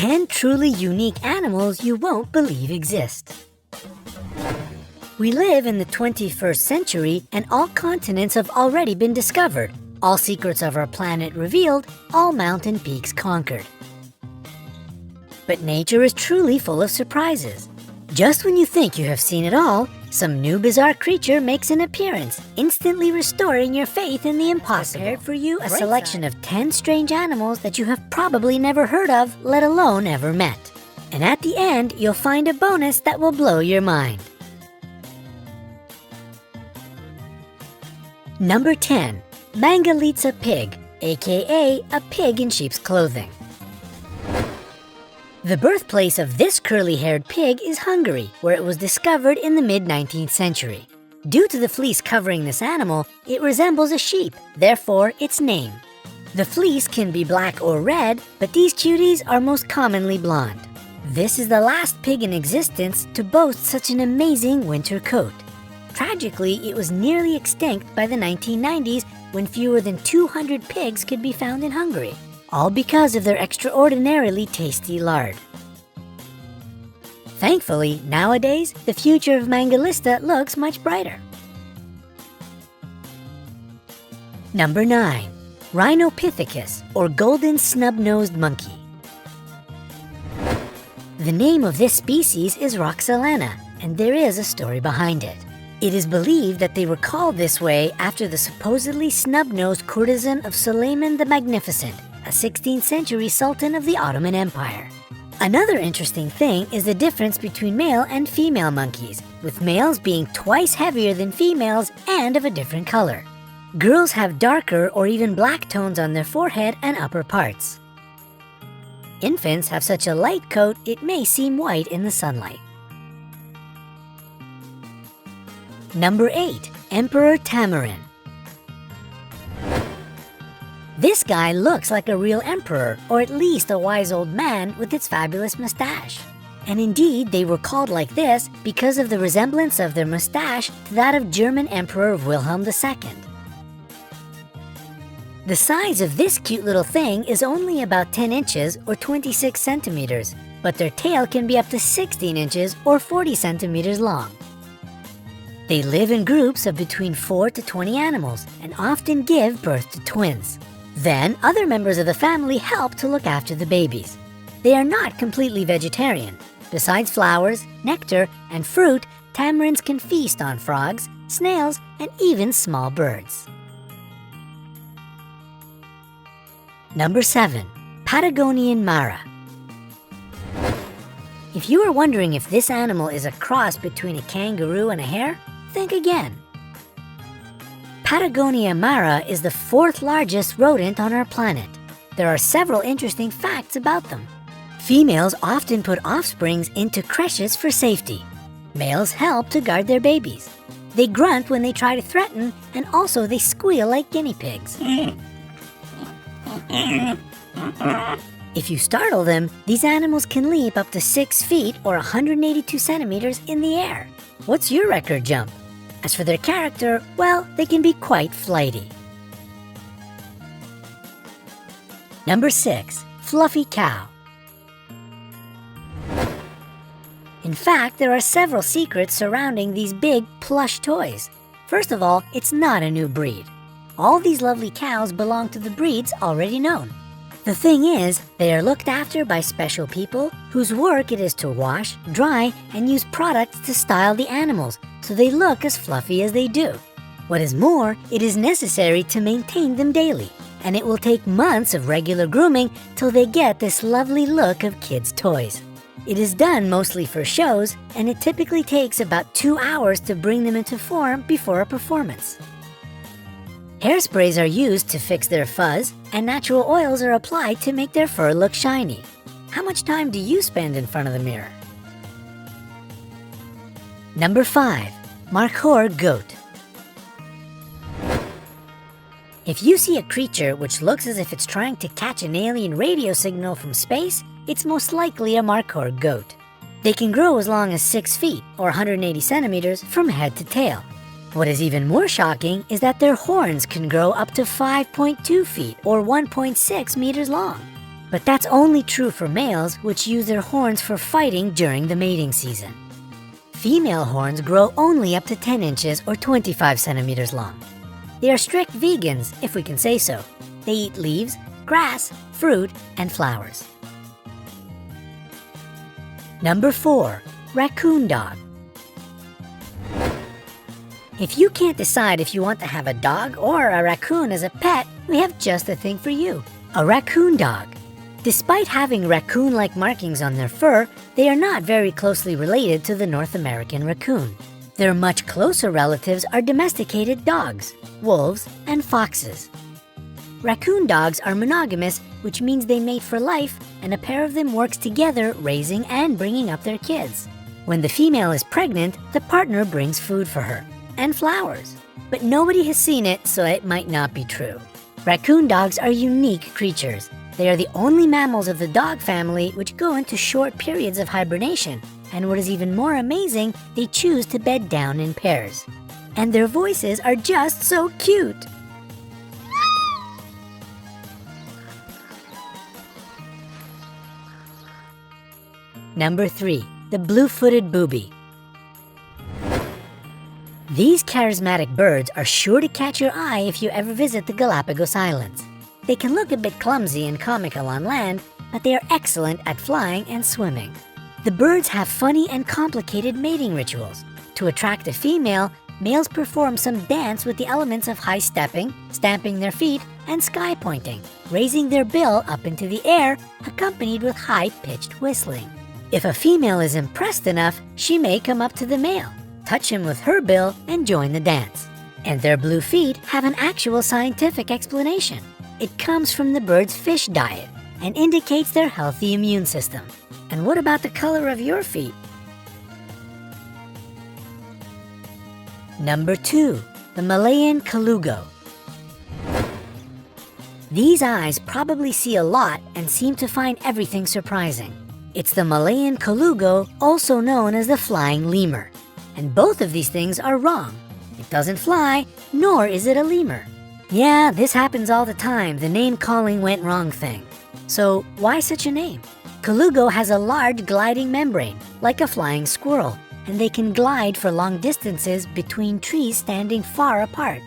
10 truly unique animals you won't believe exist. We live in the 21st century and all continents have already been discovered, all secrets of our planet revealed, all mountain peaks conquered. But nature is truly full of surprises. Just when you think you have seen it all, some new bizarre creature makes an appearance, instantly restoring your faith in the impossible. Prepared for you a selection of 10 strange animals that you have probably never heard of, let alone ever met. And at the end, you'll find a bonus that will blow your mind. Number 10. Mangalitsa pig, aka a pig in sheep's clothing. The birthplace of this curly-haired pig is Hungary, where it was discovered in the mid-19th century. Due to the fleece covering this animal, it resembles a sheep, therefore its name. The fleece can be black or red, but these cuties are most commonly blonde. This is the last pig in existence to boast such an amazing winter coat. Tragically, it was nearly extinct by the 1990s when fewer than 200 pigs could be found in Hungary, all because of their extraordinarily tasty lard. Thankfully, nowadays, the future of Mangalitsa looks much brighter. Number 9. Rhinopithecus, or golden snub-nosed monkey. The name of this species is Roxelana, and there is a story behind it. It is believed that they were called this way after the supposedly snub-nosed courtesan of Suleiman the Magnificent, a 16th century sultan of the Ottoman Empire. Another interesting thing is the difference between male and female monkeys, with males being twice heavier than females and of a different color. Girls have darker or even black tones on their forehead and upper parts. Infants have such a light coat it may seem white in the sunlight. Number 8. Emperor Tamarin. This guy looks like a real emperor, or at least a wise old man with its fabulous mustache. And indeed, they were called like this because of the resemblance of their mustache to that of German Emperor Wilhelm II. The size of this cute little thing is only about 10 inches or 26 centimeters, but their tail can be up to 16 inches or 40 centimeters long. They live in groups of between 4 to 20 animals and often give birth to twins. Then, other members of the family help to look after the babies. They are not completely vegetarian. Besides flowers, nectar, and fruit, tamarins can feast on frogs, snails, and even small birds. Number 7. Patagonian Mara. If you are wondering if this animal is a cross between a kangaroo and a hare, think again. Patagonia Mara is the 4th largest rodent on our planet. There are several interesting facts about them. Females often put offsprings into creches for safety. Males help to guard their babies. They grunt when they try to threaten, and also they squeal like guinea pigs. If you startle them, these animals can leap up to 6 feet or 182 centimeters in the air. What's your record jump? As for their character, well, they can be quite flighty. Number 6. Fluffy cow. In fact, there are several secrets surrounding these big, plush toys. First of all, it's not a new breed. All these lovely cows belong to the breeds already known. The thing is, they are looked after by special people whose work it is to wash, dry, and use products to style the animals so they look as fluffy as they do. What is more, it is necessary to maintain them daily, and it will take months of regular grooming till they get this lovely look of kids' toys. It is done mostly for shows, and it typically takes about 2 hours to bring them into form before a performance. Hairsprays are used to fix their fuzz, and natural oils are applied to make their fur look shiny. How much time do you spend in front of the mirror? Number 5. Markhor goat. If you see a creature which looks as if it's trying to catch an alien radio signal from space, it's most likely a Markhor goat. They can grow as long as 6 feet or 180 centimeters from head to tail. What is even more shocking is that their horns can grow up to 5.2 feet or 1.6 meters long. But that's only true for males, which use their horns for fighting during the mating season. Female horns grow only up to 10 inches or 25 centimeters long. They are strict vegans, if we can say so. They eat leaves, grass, fruit, and flowers. Number 4. Raccoon dog. If you can't decide if you want to have a dog or a raccoon as a pet, we have just the thing for you. A raccoon dog. Despite having raccoon-like markings on their fur, they are not very closely related to the North American raccoon. Their much closer relatives are domesticated dogs, wolves, and foxes. Raccoon dogs are monogamous, which means they mate for life, and a pair of them works together raising and bringing up their kids. When the female is pregnant, the partner brings food for her, and flowers. But nobody has seen it, so it might not be true. Raccoon dogs are unique creatures. They are the only mammals of the dog family which go into short periods of hibernation. And what is even more amazing, they choose to bed down in pairs. And their voices are just so cute! Number 3. The blue-footed booby. These charismatic birds are sure to catch your eye if you ever visit the Galapagos Islands. They can look a bit clumsy and comical on land, but they are excellent at flying and swimming. The birds have funny and complicated mating rituals. To attract a female, males perform some dance with the elements of high stepping, stamping their feet, and sky pointing, raising their bill up into the air, accompanied with high-pitched whistling. If a female is impressed enough, she may come up to the male, touch him with her bill, and join the dance. And their blue feet have an actual scientific explanation. It comes from the bird's fish diet and indicates their healthy immune system. And what about the color of your feet? Number 2. The Malayan Colugo. These eyes probably see a lot and seem to find everything surprising. It's the Malayan Colugo, also known as the flying lemur. And both of these things are wrong. It doesn't fly, nor is it a lemur. Yeah, this happens all the time, the name calling went wrong thing. So why such a name? Colugo has a large gliding membrane, like a flying squirrel, and they can glide for long distances between trees standing far apart.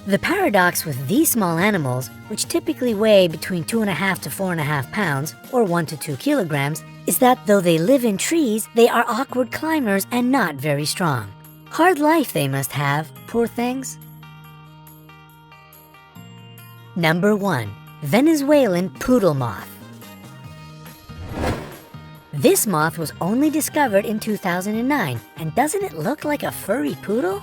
The paradox with these small animals, which typically weigh between 2.5 to 4.5 pounds, or 1 to 2 kilograms, is that though they live in trees, they are awkward climbers and not very strong. Hard life they must have, poor things. Number 1. Venezuelan poodle moth. This moth was only discovered in 2009, and doesn't it look like a furry poodle?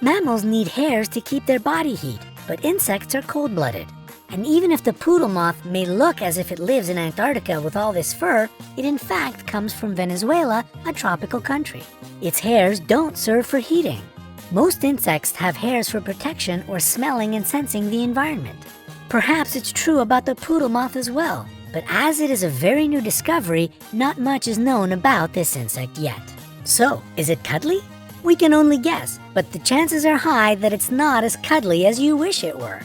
Mammals need hairs to keep their body heat, but insects are cold-blooded. And even if the poodle moth may look as if it lives in Antarctica with all this fur, it in fact comes from Venezuela, a tropical country. Its hairs don't serve for heating. Most insects have hairs for protection or smelling and sensing the environment. Perhaps it's true about the poodle moth as well, but as it is a very new discovery, not much is known about this insect yet. So, is it cuddly? We can only guess, but the chances are high that it's not as cuddly as you wish it were.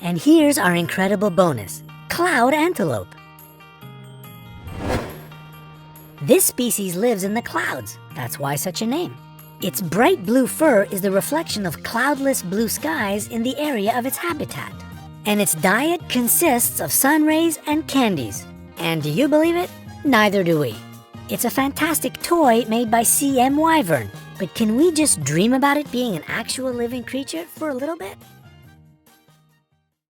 And here's our incredible bonus, cloud antelope. This species lives in the clouds, that's why such a name. Its bright blue fur is the reflection of cloudless blue skies in the area of its habitat. And its diet consists of sun rays and candies. And do you believe it? Neither do we. It's a fantastic toy made by CM Wyvern, but can we just dream about it being an actual living creature for a little bit?